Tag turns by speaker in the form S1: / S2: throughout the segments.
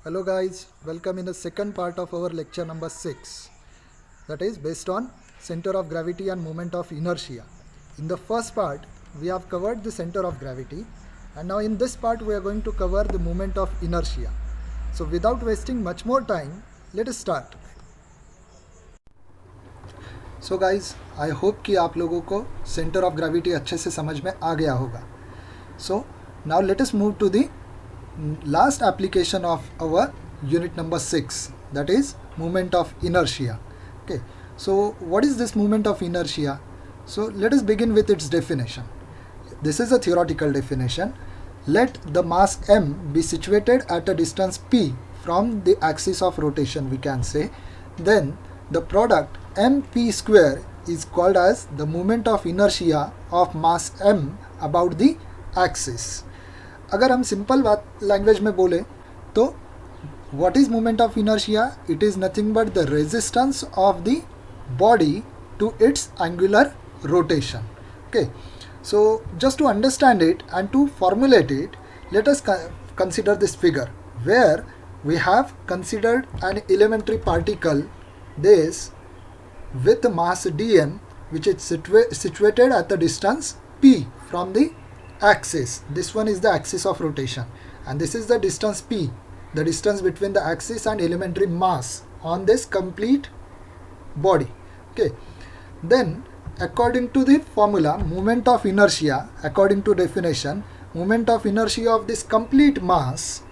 S1: Hello guys, welcome in the second part of our lecture number 6, that is based on center of gravity and moment of inertia. In the first part we have covered the center of gravity, and now in this part we are going to cover the moment of inertia. So without wasting much more time, let us start. So guys, I hope कि आप लोगों को center of gravity अच्छे से समझ में आ गया होगा. So now let us move to the last application of our unit number 6, that is moment of inertia. Okay, so what is this moment of inertia? So let us begin with its definition. This is a theoretical definition. Let the mass m be situated at a distance p from the axis of rotation, we can say, then the product mp square is called as the moment of inertia of mass m about the axis. अगर हम simple बात language में बोले तो what is moment of inertia? It is nothing but the resistance of the body to its angular rotation. Okay, so just to understand it and to formulate it, let us consider this figure where we have considered an elementary particle, this with mass dm, which is situated at the distance p from the axis. This one is the axis of rotation, and this is the distance p, the distance between the axis and elementary mass on this complete body. Okay, then according to the formula moment of inertia, according to definition, moment of inertia of this complete mass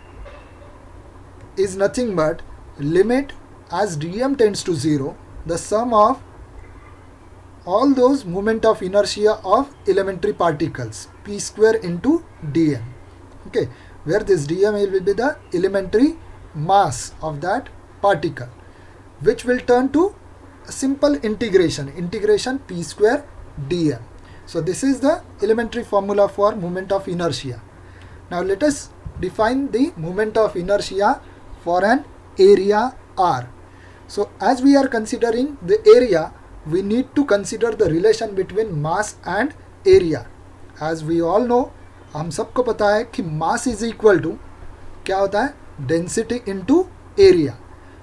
S1: is nothing but limit as dm tends to 0, the sum of all those moment of inertia of elementary particles, p square into dm. Okay, where this dm will be the elementary mass of that particle, which will turn to a simple integration p square dm. So this is the elementary formula for moment of inertia. Now let us define the moment of inertia for an area r. So as we are considering the area, we need to consider the relation between mass and area. As we all know, हम सबको पता है कि mass is equal to क्या होता है? Density into area.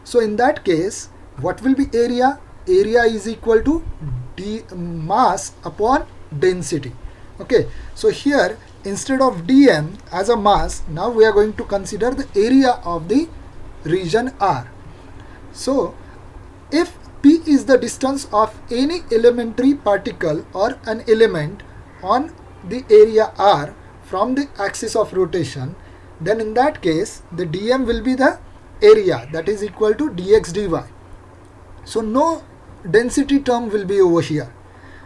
S1: So in that case, what will be area? Area is equal to mass upon density. Okay, so here instead of dm as a mass, now we are going to consider the area of the region r. So if p is the distance of any elementary particle or an element on the area r from the axis of rotation, then in that case the dm will be the area, that is equal to dx dy. So no density term will be over here,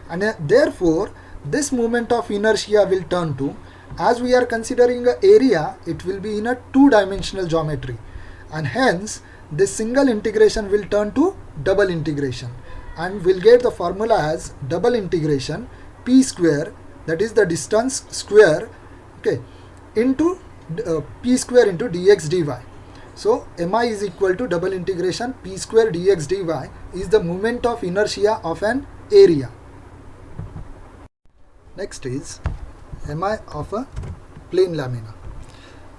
S1: and therefore this moment of inertia will turn to, as we are considering a area, it will be in a two-dimensional geometry, and hence this single integration will turn to double integration, and we'll get the formula as double integration p square, that is the distance square, okay, into p square into dx dy. So mi is equal to double integration p square dx dy is the moment of inertia of an area. Next is mi of a plane lamina.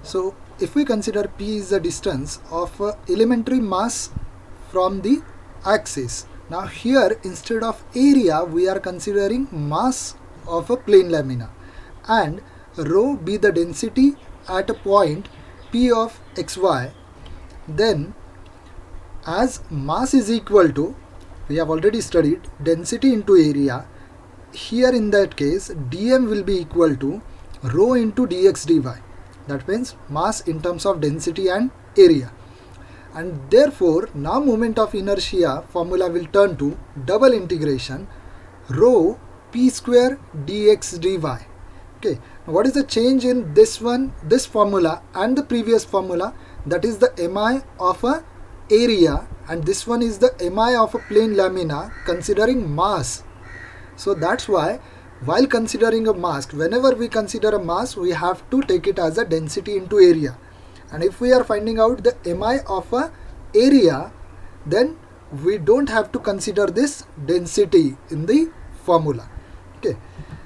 S1: So if we consider p is the distance of elementary mass from the axis, now here instead of area we are considering mass of a plane lamina, and rho be the density at a point p of xy, then as mass is equal to, we have already studied density into area, here in that case dm will be equal to rho into dx dy. That means mass in terms of density and area, and therefore now moment of inertia formula will turn to double integration rho p square dx dy. Okay, now what is the change in this one, this formula and the previous formula? That is the mi of a area, and this one is the mi of a plane lamina considering mass. So that's why while considering a mass, whenever we consider a mass, we have to take it as a density into area, and if we are finding out the mi of a area, then we don't have to consider this density in the formula. Okay,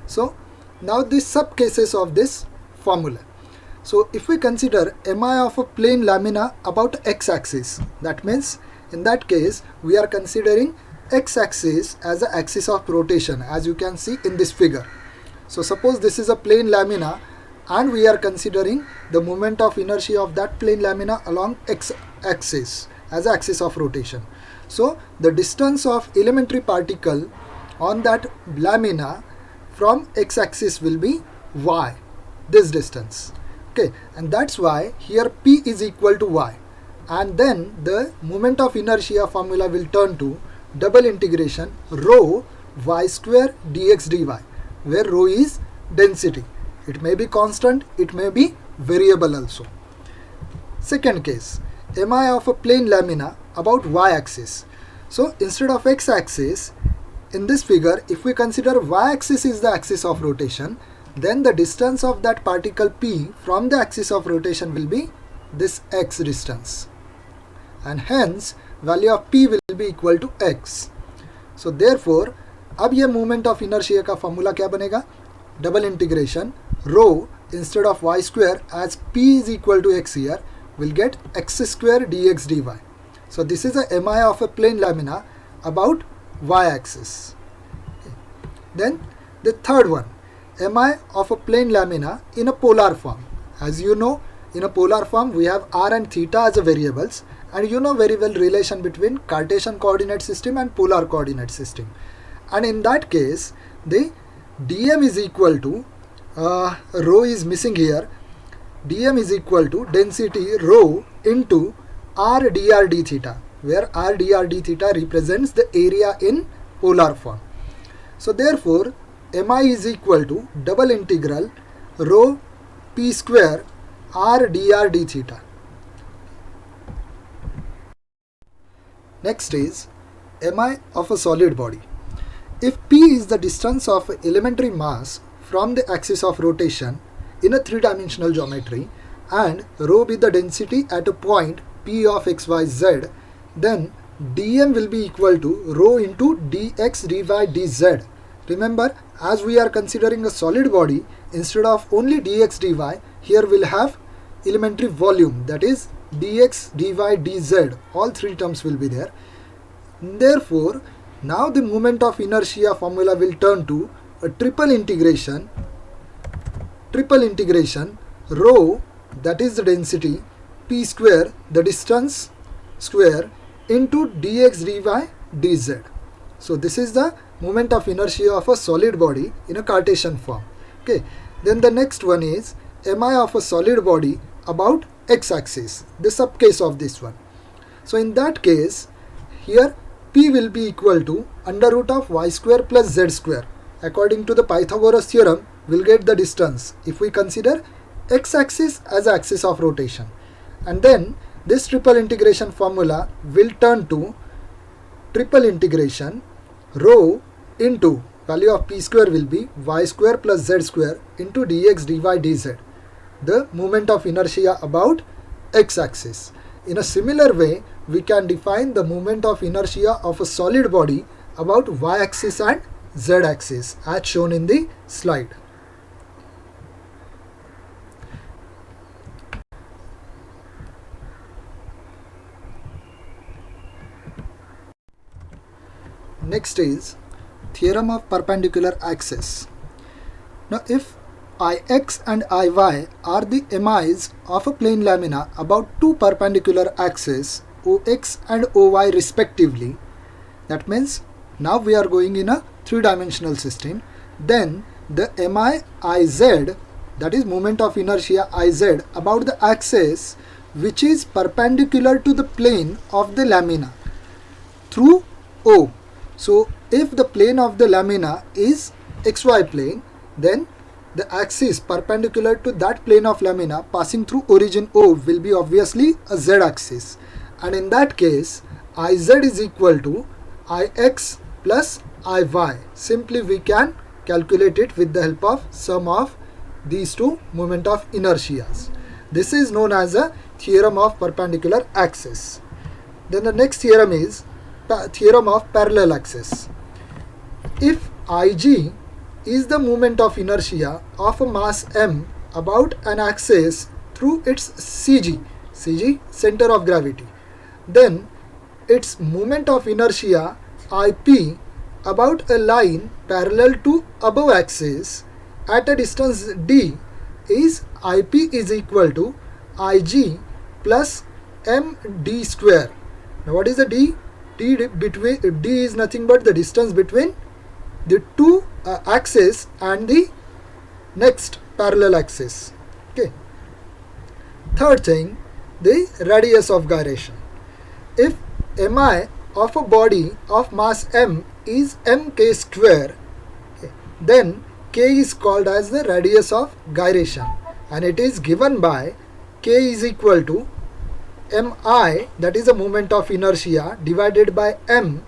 S1: so now the sub cases of this formula. So if we consider mi of a plane lamina about x-axis, that means in that case we are considering x-axis as the axis of rotation, as you can see in this figure. So suppose this is a plane lamina and we are considering the moment of inertia of that plane lamina along x-axis as the axis of rotation. So the distance of elementary particle on that lamina from x-axis will be y, this distance. Okay, and that's why here P is equal to y, and then the moment of inertia formula will turn to double integration rho y square dx dy, where rho is density. It may be constant, it may be variable also. Second case, mi of a plane lamina about y-axis. So instead of x-axis, in this figure, if we consider y-axis is the axis of rotation, then the distance of that particle P from the axis of rotation will be this x distance, and hence value of P will be equal to x. So therefore अब ये moment of inertia का formula क्या बनेगा, double integration rho instead of y square, as P is equal to x here, will get x square dx dy. So this is a mi of a plane lamina about y-axis. Then the third one, mi of a plane lamina in a polar form. As you know, in a polar form we have r and theta as a variables, and you know very well relation between Cartesian coordinate system and polar coordinate system. And in that case, the dm is equal to rho is missing here. Dm is equal to density rho into r dr d theta, where r dr d theta represents the area in polar form. So therefore mi is equal to double integral rho p square r dr d theta. Next is mi of a solid body. If p is the distance of elementary mass from the axis of rotation in a three-dimensional geometry, and rho be the density at a point p of x, y, z, then dm will be equal to rho into dx dy dz. Remember, as we are considering a solid body, instead of only dx dy, here we'll have elementary volume, that is dx dy dz. All three terms will be there. Therefore, now the moment of inertia formula will turn to a triple integration rho, that is the density, p square, the distance square, into dx dy dz. So this is the moment of inertia of a solid body in a Cartesian form. Okay. Then the next one is mi of a solid body about x-axis, the subcase of this one. So in that case, here p will be equal to under root of y square plus z square. According to the Pythagoras theorem, we'll get the distance if we consider x-axis as axis of rotation. And then this triple integration formula will turn to triple integration rho into value of p square will be y square plus z square into dx dy dz, the moment of inertia about x-axis. In a similar way, we can define the moment of inertia of a solid body about y-axis and z-axis as shown in the slide. Next is theorem of perpendicular axis. Now if Ix and Iy are the mi's of a plane lamina about two perpendicular axes Ox and Oy respectively, that means now we are going in a three-dimensional system, then the mi Iz, that is moment of inertia Iz about the axis which is perpendicular to the plane of the lamina through O. So if the plane of the lamina is xy plane, then the axis perpendicular to that plane of lamina passing through origin O will be obviously a z axis, and in that case Iz is equal to Ix plus Iy. Simply we can calculate it with the help of sum of these two moment of inertias. This is known as a theorem of perpendicular axis. Then the next theorem is theorem of parallel axis. If Ig is the moment of inertia of a mass m about an axis through its CG, center of gravity. Then its moment of inertia IP about a line parallel to above axis at a distance d is IP is equal to Ig plus md square. Now what is the d? D is nothing but the distance between the two axes and the next parallel axis. Okay. Third thing, the radius of gyration. If mi of a body of mass m is mk square, okay, then k is called as the radius of gyration, and it is given by k is equal to mi, that is the moment of inertia, divided by m,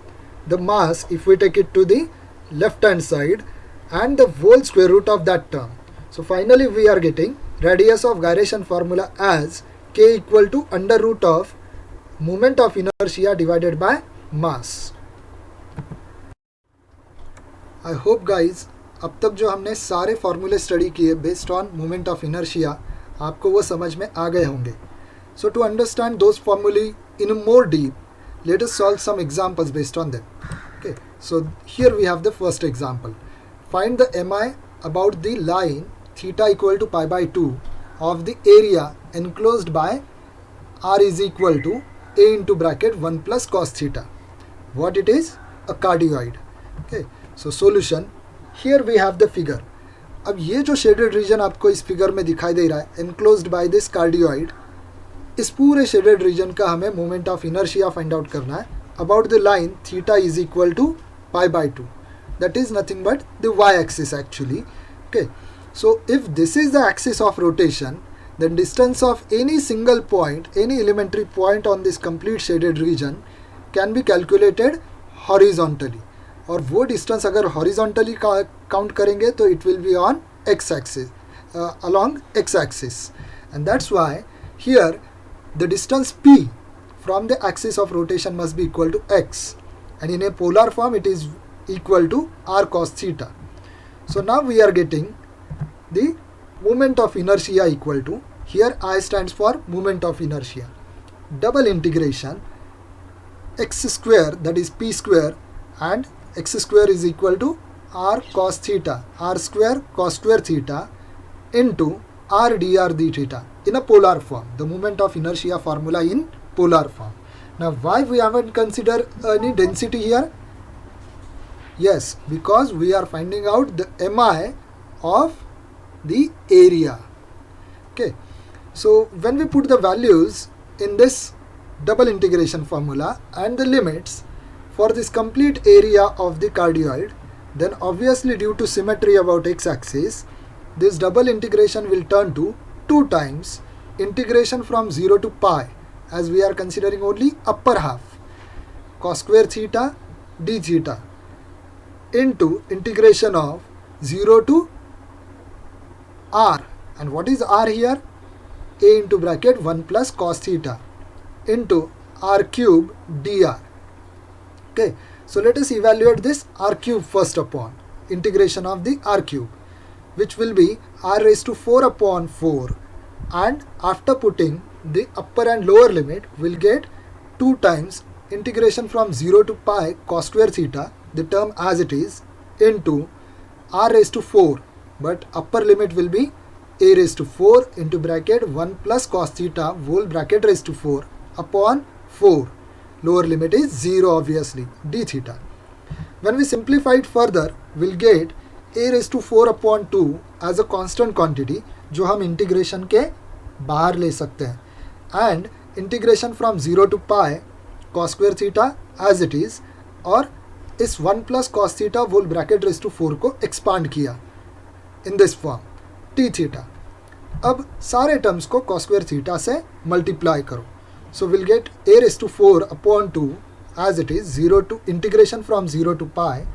S1: the mass if we take it to the left hand side, and the whole square root of that term. So finally we are getting radius of gyration formula as k equal to under root of moment of inertia divided by mass. I hope guys अब तक जो हमने सारे फॉर्मूले study किए based on moment of inertia, आपको वो समझ में आ गए होंगे. So to understand those formulae in more deep, let us solve some examples based on them. Okay, so here we have the first example. Find the mi about the line theta equal to pi by 2 of the area enclosed by r is equal to a into bracket 1 plus cos theta. What it is? A cardioid. Okay, so solution. Here we have the figure. अब ये जो shaded region आपको इस figure में दिखाई दे रहा है, enclosed by this cardioid, इस पूरे शेडेड रीजन का हमें moment of inertia find out करना है about the line theta is equal to pi by 2. That is nothing but the y axis actually. Okay, so if this is the axis of rotation, then distance of any single point, any elementary point on this complete shaded region can be calculated horizontally. और वो distance अगर horizontally count करेंगे तो it will be on x axis, along x axis, and that's why here the distance p from the axis of rotation must be equal to x, and in a polar form it is equal to r cos theta. So now we are getting the moment of inertia equal to, here I stands for moment of inertia, double integration x square, that is p square, and x square is equal to r cos theta, r square cos square theta into r dr d theta in a polar form, the moment of inertia formula in polar form. Now why we haven't considered any density here? Yes, because we are finding out the mi of the area. Okay, so when we put the values in this double integration formula and the limits for this complete area of the cardioid, then obviously due to symmetry about x-axis, this double integration will turn to 2 times integration from 0 to pi, as we are considering only upper half, cos square theta d theta into integration of 0 to r, and what is r here? A into bracket 1 plus cos theta into r cube dr. Okay, so let us evaluate this r cube first upon integration of the r cube, which will be r raised to 4 upon 4, and after putting the upper and lower limit will get 2 times integration from 0 to pi cos square theta, the term as it is, into r raised to 4, but upper limit will be a raised to 4 into bracket 1 plus cos theta whole bracket raised to 4 upon 4. Lower limit is 0 obviously, d theta. When we simplify it further, we'll get a raised to 4 upon 2 as a constant quantity जो हम integration के बाहर ले सकते हैं, and integration from 0 to pi cos square theta as it is, और इस 1 plus cos theta whole bracket raised to 4 को expand किया in this form t theta. अब सारे टर्म्स को cos square theta से मल्टीप्लाई करो, so we'll get a raised to 4 upon 2 as it is, 0 to integration from 0 to pi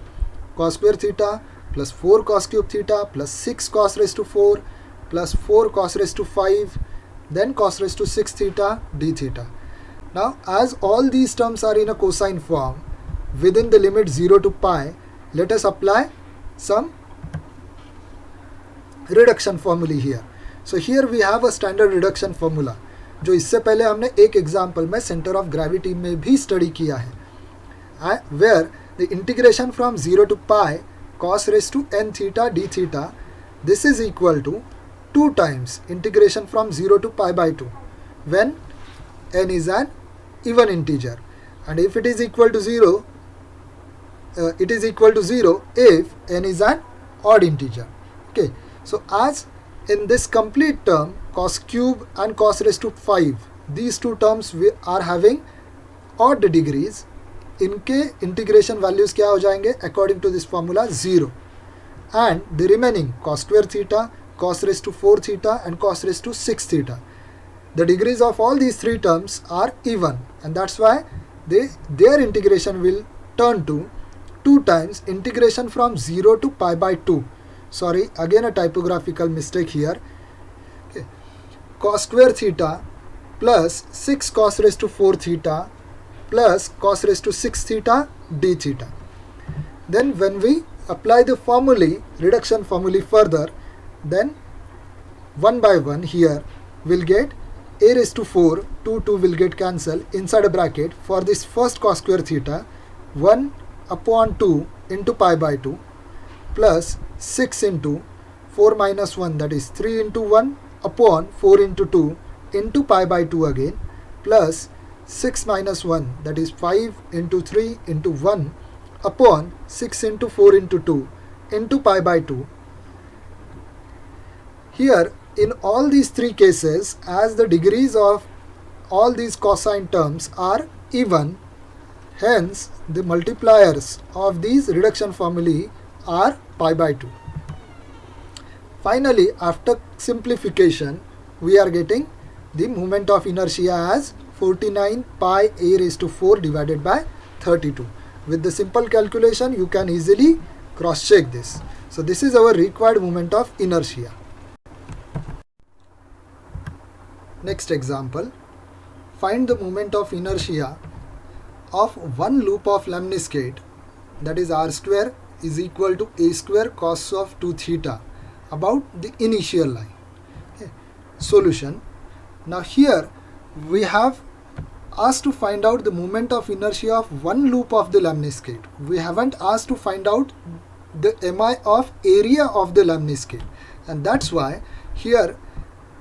S1: cos square theta plus 4 cos cube theta plus 6 cos raised to 4 plus 4 cos raised to 5, then cos raised to 6 theta d theta. Now as all these terms are in a cosine form within the limit 0 to pi, let us apply some reduction formulae here. So here we have a standard reduction formula जो इससे पहले हमने एक example में centre of gravity में भी study किया है, where the integration from 0 to pi cos raised to n theta d theta, this is equal to 2 times integration from 0 to pi by 2 when n is an even integer, and if it is equal to 0, it is equal to 0 if n is an odd integer. Okay, so as in this complete term cos cube and cos raised to 5, these two terms we are having odd degrees, इनके integration values क्या हो जाएंगे according to this formula 0, and the remaining cos square theta, cos raised to 4 theta and cos raised to 6 theta, the degrees of all these three terms are even, and that's why their integration will turn to 2 times integration from 0 to pi by 2. Sorry, again a typographical mistake here. Okay. Cos square theta plus 6 cos raised to 4 theta plus cos raised to 6 theta d theta. Then when we apply the formulae, reduction formulae further, then one by one here we'll get a raised to 4, 2 will get cancelled inside a bracket. For this first cos square theta, 1 upon 2 into pi by 2 plus 6 into 4 minus 1, that is 3 into 1 upon 4 into 2 into pi by 2 again, plus 6 minus 1, that is 5 into 3 into 1 upon 6 into 4 into 2 into pi by 2. Here in all these three cases, as the degrees of all these cosine terms are even, hence the multipliers of these reduction formulae are pi by 2. Finally, after simplification, we are getting the moment of inertia as 49 pi a raised to 4 divided by 32. With the simple calculation, you can easily cross check this. So this is our required moment of inertia. Next example, find the moment of inertia of one loop of lemniscate, that is r square is equal to a square cos of 2 theta about the initial line. Okay. Solution. Now here we have asked to find out the moment of inertia of one loop of the lemniscate. We haven't asked to find out the mi of area of the lemniscate, and that's why here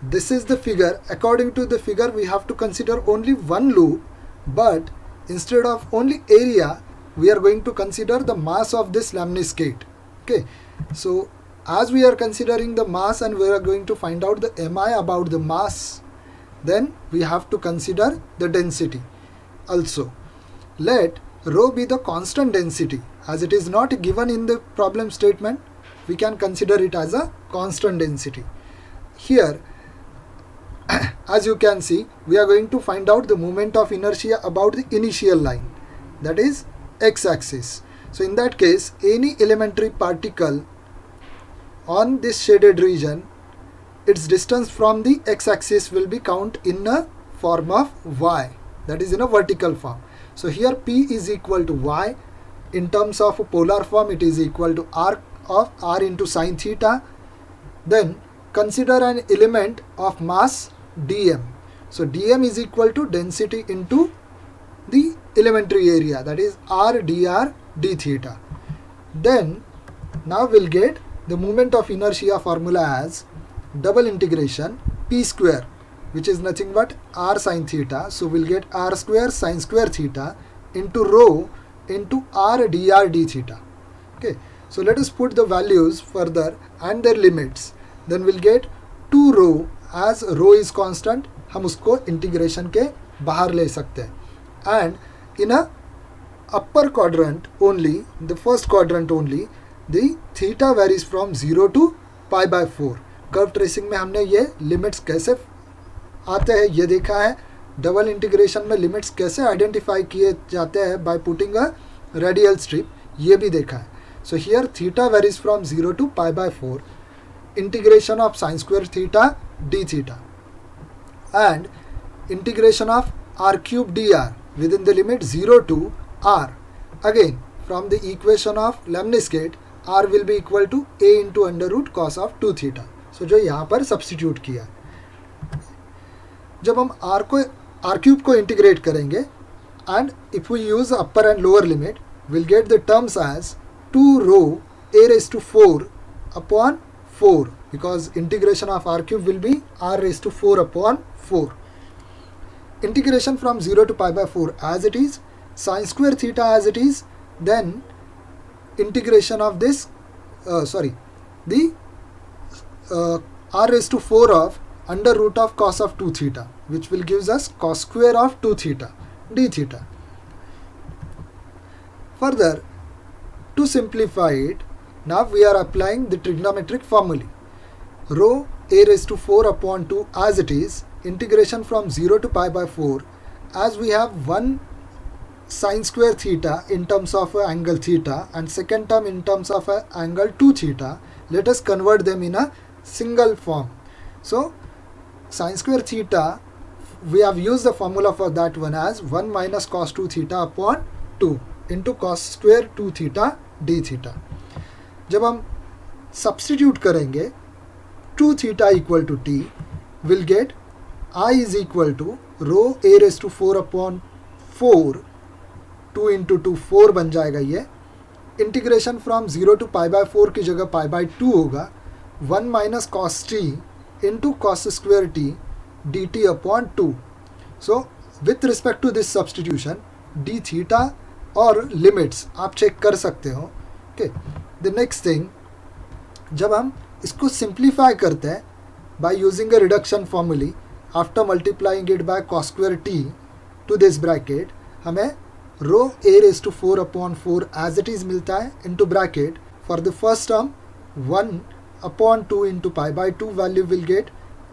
S1: this is the figure. According to the figure, we have to consider only one loop, but instead of only area, we are going to consider the mass of this lemniscate. Okay, so as we are considering the mass and we are going to find out the mi about the mass, then we have to consider the density also. Let rho be the constant density. As it is not given in the problem statement, we can consider it as a constant density. Here, as you can see, we are going to find out the moment of inertia about the initial line, that is x-axis. So in that case, any elementary particle on this shaded region, its distance from the x-axis will be counted in a form of y, that is in a vertical form. So here p is equal to y. In terms of a polar form, it is equal to arc of r into sine theta. Then consider an element of mass dm. So dm is equal to density into the elementary area, that is r dr d theta. Then now we'll get the moment of inertia formula as double integration p square, which is nothing but r sine theta. So we'll get r square sine square theta into rho into r dr d theta. Okay, so let us put the values further and their limits. Then we'll get 2 rho, as rho is constant, हम उसको integration के बाहर ले सकते हैं. And in a upper quadrant only, the first quadrant only, the theta varies from 0 to pi by 4. Curve tracing में हमने ये लिमिट्स कैसे आते हैं ये देखा है. डबल इंटीग्रेशन में लिमिट्स कैसे आइडेंटिफाई किए जाते हैं by putting a radial strip, ये भी देखा है. So here theta varies from 0 to pi by 4. Integration of sine square theta d theta and integration of r cube dr within the limit 0 to r. Again, from the equation of lemniscate, r will be equal to a into under root cos of 2 theta. सो जो यहाँ पर substitute किया। जब हम r cube को integrate करेंगे and if we use upper and lower limit will get the terms as 2 rho a raised to 4 upon 4 because integration of r cube will be r raised to 4 upon 4. Integration from 0 to pi by 4 as it is, sin square theta as it is, then integration of this the r raised to 4 of under root of cos of 2 theta, which will gives us cos square of 2 theta d theta. Further, to simplify it, now we are applying the trigonometric formulae. Rho a raised to 4 upon 2 as it is, integration from 0 to pi by 4, as we have one sin square theta in terms of angle theta and second term in terms of angle 2 theta, let us convert them in a single form. So sin square theta, we have used the formula for that one as 1 minus cos 2 theta upon 2 into cos square 2 theta d theta. जब हम substitute करेंगे 2 theta equal to t will get I is equal to rho a raise to 4 upon 4 2 into 2 4 बन जाएगा ये। Integration from 0 to pi by 4 की जगह pi by 2 होगा 1 minus cos t into cos square t d t upon 2. So with respect to this substitution d theta और limits आप check कर सकते हो. ओके, द नेक्स्ट थिंग, जब हम इसको सिंप्लीफाई करते हैं by using a reduction formulae after multiplying it by cos square T to this bracket, हमें rho A raise to 4 upon 4 as it is मिलता है into bracket for the first term 1 upon 2 into pi by 2 value will get,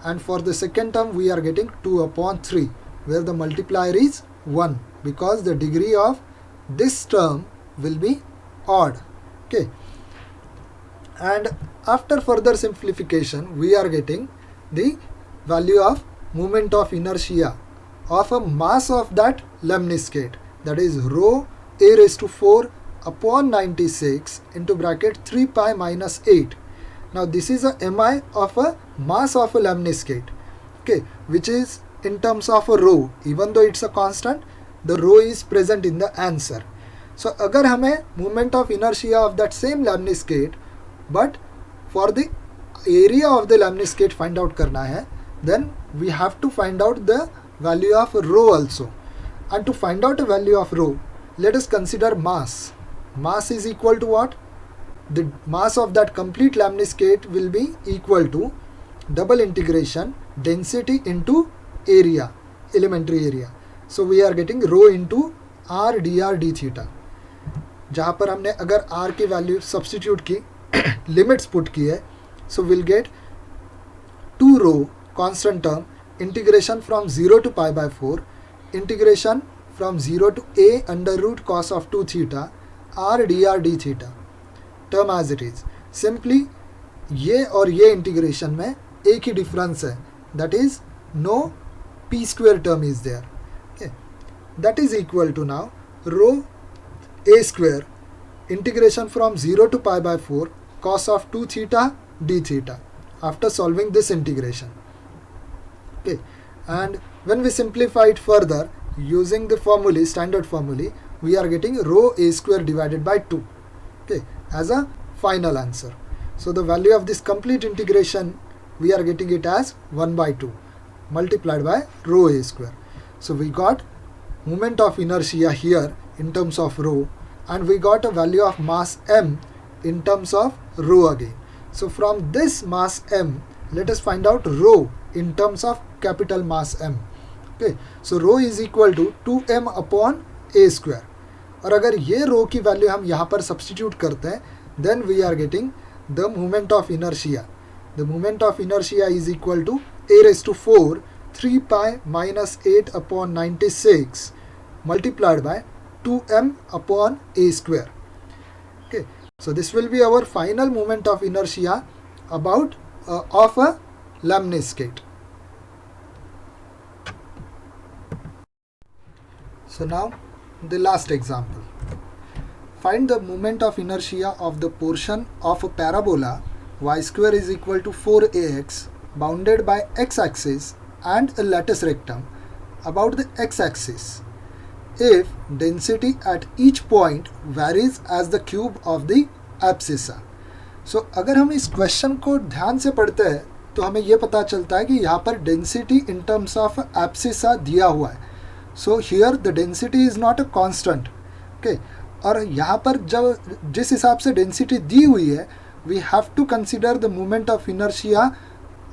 S1: and for the second term we are getting 2 upon 3 where the multiplier is 1 because the degree of this term will be odd. Okay, and after further simplification we are getting the value of moment of inertia of a mass of that lemniscate, that is rho a raised to 4 upon 96 into bracket 3 pi minus 8. Now this is a mi of a mass of a lemniscate, okay, which is in terms of a rho. Even though it's a constant, the rho is present in the answer. So अगर हमें moment of inertia of that same lemniscate but for the area of the lemniscate find out करना है, then we have to find out the value of rho also. And to find out a value of rho, let us consider mass. Mass is equal to what? The mass of that complete lemniscate will be equal to double integration density into area, elementary area. So we are getting rho into r dr d theta. जहाँ पर हमने अगर r की value substitute की limits put की है, so we'll get 2 rho constant term integration from 0 to pi by 4 integration from 0 to a under root cos of 2 theta r dr d theta term as it is. Simply ये और ये integration में एक ही difference है, that is no p square term is there. Okay, that is equal to now rho a square integration from 0 to pi by 4 cos of 2 theta d theta after solving this integration. Okay, and when we simplify it further using the formulae, standard formulae, we are getting rho a square divided by 2. Okay, as a final answer. So the value of this complete integration we are getting it as 1 by 2 multiplied by rho a square. So we got moment of inertia here in terms of rho, and we got a value of mass m in terms of rho again. So from this mass m, let us find out rho in terms of capital mass M. Okay, so rho is equal to 2m upon a square. और अगर ये रो की value हम यहाँ पर substitute करते हैं, then we are getting the moment of inertia. The moment of inertia is equal to a raise to 4 3 pi minus 8 upon 96 multiplied by 2m upon a square. Okay, so this will be our final moment of inertia about of a lemniscate. So now the last example. Find the moment of inertia of the portion of a parabola y square is equal to 4ax bounded by x-axis and a lattice rectum about the x-axis if density at each point varies as the cube of the abscissa. So अगर हम इस question को ध्यान से पढ़ते हैं तो हमें ये पता चलता है कि यहाँ पर density in terms of abscissa दिया हुआ है. So here the density is not a constant. Okay, और यहाँ पर जब जिस हिसाब से डेंसिटी दी हुई है we have to consider the moment of inertia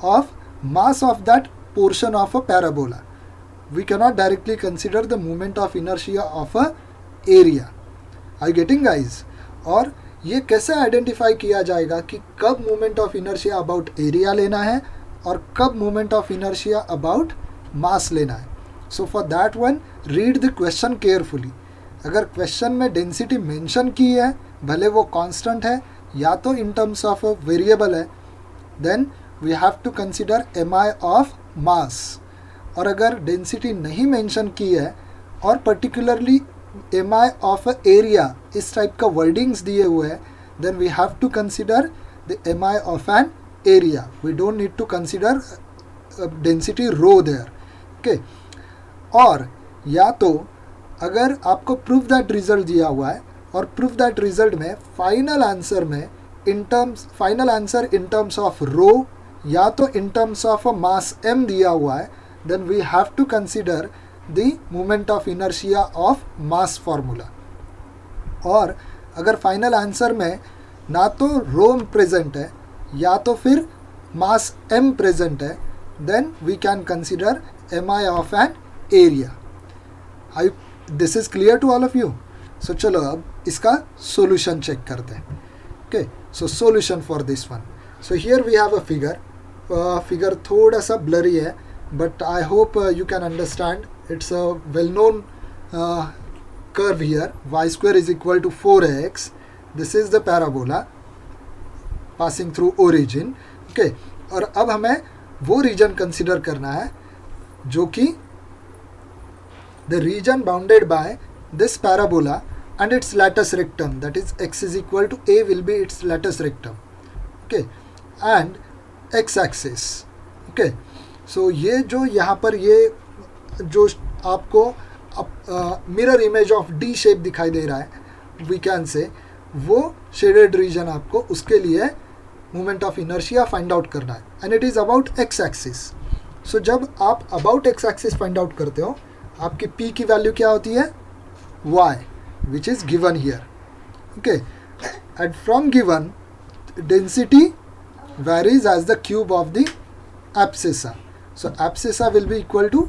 S1: of mass of that portion of a parabola. We cannot directly consider the moment of inertia of a area. Are you getting guys? और ये कैसे identify किया जाएगा कि कब moment of inertia about area लेना है और कब moment of inertia about mass लेना है. So for that one read the question carefully. अगर क्वेश्चन में डेंसिटी मेंशन की है, भले वो कांस्टेंट है या तो इन टर्म्स ऑफ वेरिएबल है, then we have to consider MI of mass. और अगर डेंसिटी नहीं मेंशन की है और particularly M I of area इस टाइप का वर्डिंग्स दिए हुए हैं, then we have to consider the M I of an area. We don't need to consider density rho there. Okay, और या तो अगर आपको प्रूफ दैट रिजल्ट दिया हुआ है और प्रूफ दैट रिजल्ट में final answer in terms of rho या तो in terms of mass m दिया हुआ है, then we have to consider the moment of inertia of mass formula. और अगर फाइनल आंसर में ना तो रो प्रेजेंट है या तो फिर मास m प्रेजेंट है, then we can consider mi of an area. This is clear to all of you? So चलो अब इसका solution चेक करते हैं. Okay, so solution for this one. So here we have a figure. Figure थोड़ा सा blurry है, but I hope you can understand. It's a well-known curve here. Y square is equal to 4x. This is the parabola passing through origin. Okay, और अब हमें वो reason consider करना है जो कि the region bounded by this parabola and its latus rectum, that is x is equal to a will be its latus rectum. Okay, and x-axis. Okay, सो ये जो यहाँ पर ये जो आपको mirror image of D shape दिखाई दे रहा है, वी कैन से वो शेडेड रीजन आपको उसके लिए moment of inertia find out करना है and it is about X axis. So जब आप about X axis find out करते हो आपकी पी की वैल्यू क्या होती है, Y, which is given here. Okay, and from given density varies as the cube of the abscissa. So abscissa will be equal to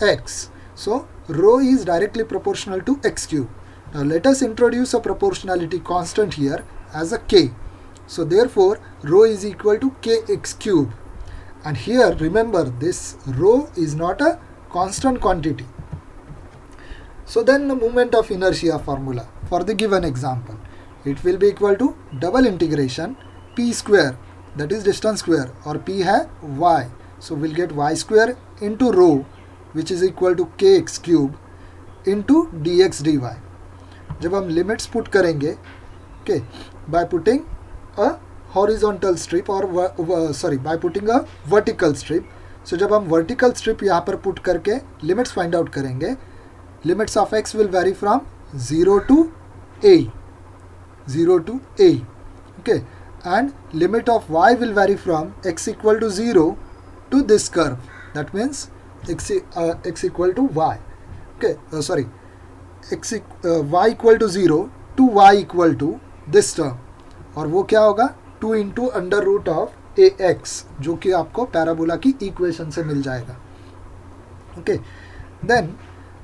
S1: x. So rho is directly proportional to x cube. Now let us introduce a proportionality constant here as a k. So therefore rho is equal to kx cube. And here remember this rho is not a constant quantity. So then the moment of inertia formula for the given example, it will be equal to double integration p square, that is distance square, और p है y. So we'll get y square into rho which is equal to kx cube into dx dy. जब हम limits put करेंगे, okay, by putting a horizontal strip or by putting a vertical strip. So जब हम vertical strip यहाँ पर put करके limits find out करेंगे, limits of x will vary from 0 to a, 0 to a. Okay, and limit of y will vary from x equal to 0 to this curve, that means x equal to y. Okay, y equal to 0 to y equal to this term, और वो क्या होगा 2 into under root of ax, जो कि आपको parabola की equation से मिल जाएगा. Okay, then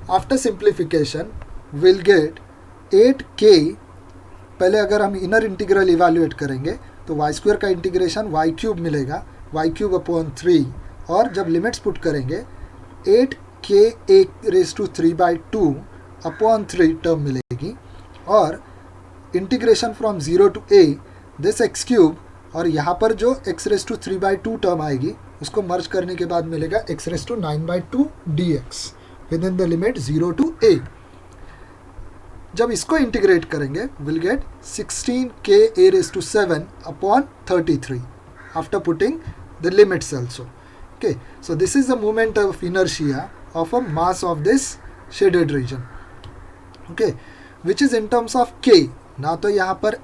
S1: after simplification will get 8k. पहले अगर हम इनर इंटीग्रल इवेल्युएट करेंगे तो वाई स्क्वायर का इंटीग्रेशन वाई क्यूब मिलेगा, वाई क्यूब अपॉन 3, और जब लिमिट्स पुट करेंगे 8k a raise to 3/2 upon 3 term मिलेगी, और integration from 0 to a this x cube, और यहाँ पर जो x रेज टू 3/2 टर्म आएगी उसको मर्ज करने के बाद मिलेगा x raise to 9/2 dx within the limit 0 to a. जब इसको इंटीग्रेट करेंगे will get 16k a raise to 7 upon 33. after putting the limits also. Okay, so this is the moment of inertia of a mass of this shaded region. Okay, which is in terms of k. ना तो यहाँ पर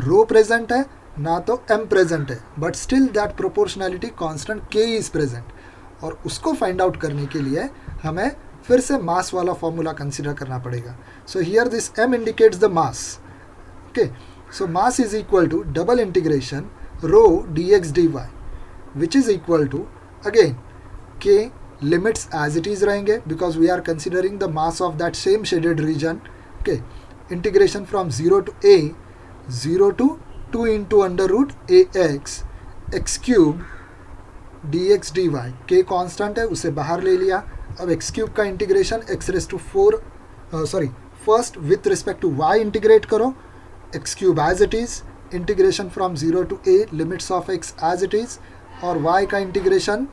S1: rho present है ना तो m present है, but still that proportionality constant k is present. और उसको फाइंड आउट करने के लिए हमें फिर से मास वाला फॉर्मूला कंसिडर करना पड़ेगा. So here this m indicates the mass. Okay, so mass is equal to double integration rho dx dy, which is equal to again k limits as it is रहेंगे because we are considering the mass of that same shaded region. Okay, integration from 0 to a, 0 to 2 into under root ax x cube dx dy. k constant है, उसे बाहर ले लिया. अब x cube का integration x raise to 4 first with respect to y integrate करो, x cube as it is, integration from 0 to a, limits of x as it is, और y का इंटीग्रेशन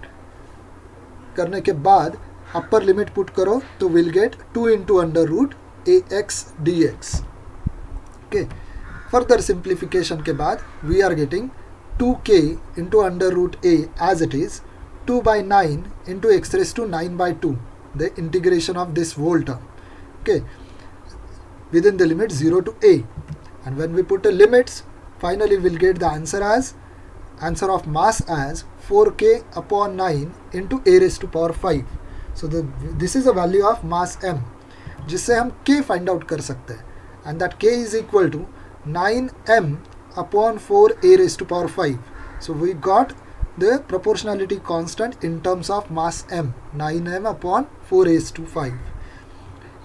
S1: करने के बाद अपर लिमिट पुट करो तो will get 2 into under root ax dx. Okay, further simplification के बाद we are getting 2k into under root a as it is, 2 by 9 into x raised to 9 by 2, the integration of this whole term. Okay, within the limit 0 to a, and when we put the limits, finally we'll get the answer of mass as 4k upon 9 into a raised to power 5. So this is the value of mass m, जिससे हम k find out कर सकते हैं, and that k is equal to 9m upon 4a raised to power 5. So we got the proportionality constant in terms of mass m, 9m upon 4 raised to 5.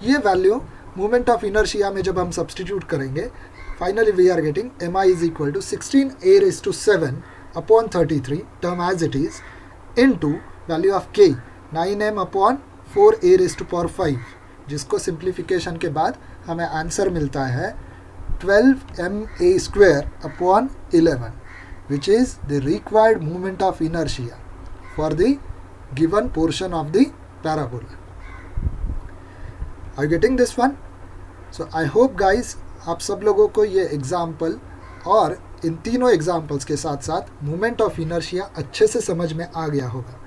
S1: ये value moment of inertia में जब हम substitute करेंगे, finally we are getting mi is equal to 16a raised to 7 upon 33 term as it is into value of k 9m upon 4a raised to power 5, जिसको simplification के बाद हमें answer मिलता है 12ma square upon 11, which is the required moment of inertia for the given portion of the parabola. Are you getting this one? So I hope guys आप सब लोगों को ये एग्जाम्पल और इन तीनों एग्जाम्पल्स के साथ साथ मोमेंट ऑफ इनर्शिया अच्छे से समझ में आ गया होगा.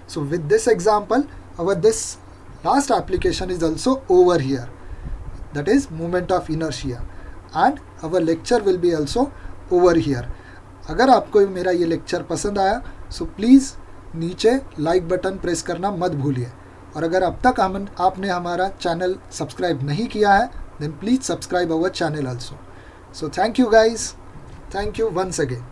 S1: So with this example our this last application is also over here, that is moment of inertia, and our lecture will be also over here. अगर आपको मेरा ये लेक्चर पसंद आया सो प्लीज़ नीचे लाइक बटन प्रेस करना मत भूलिए, और अगर अब तक आपने हमारा चैनल सब्सक्राइब नहीं किया है then please subscribe our channel also. So thank you guys, thank you once again.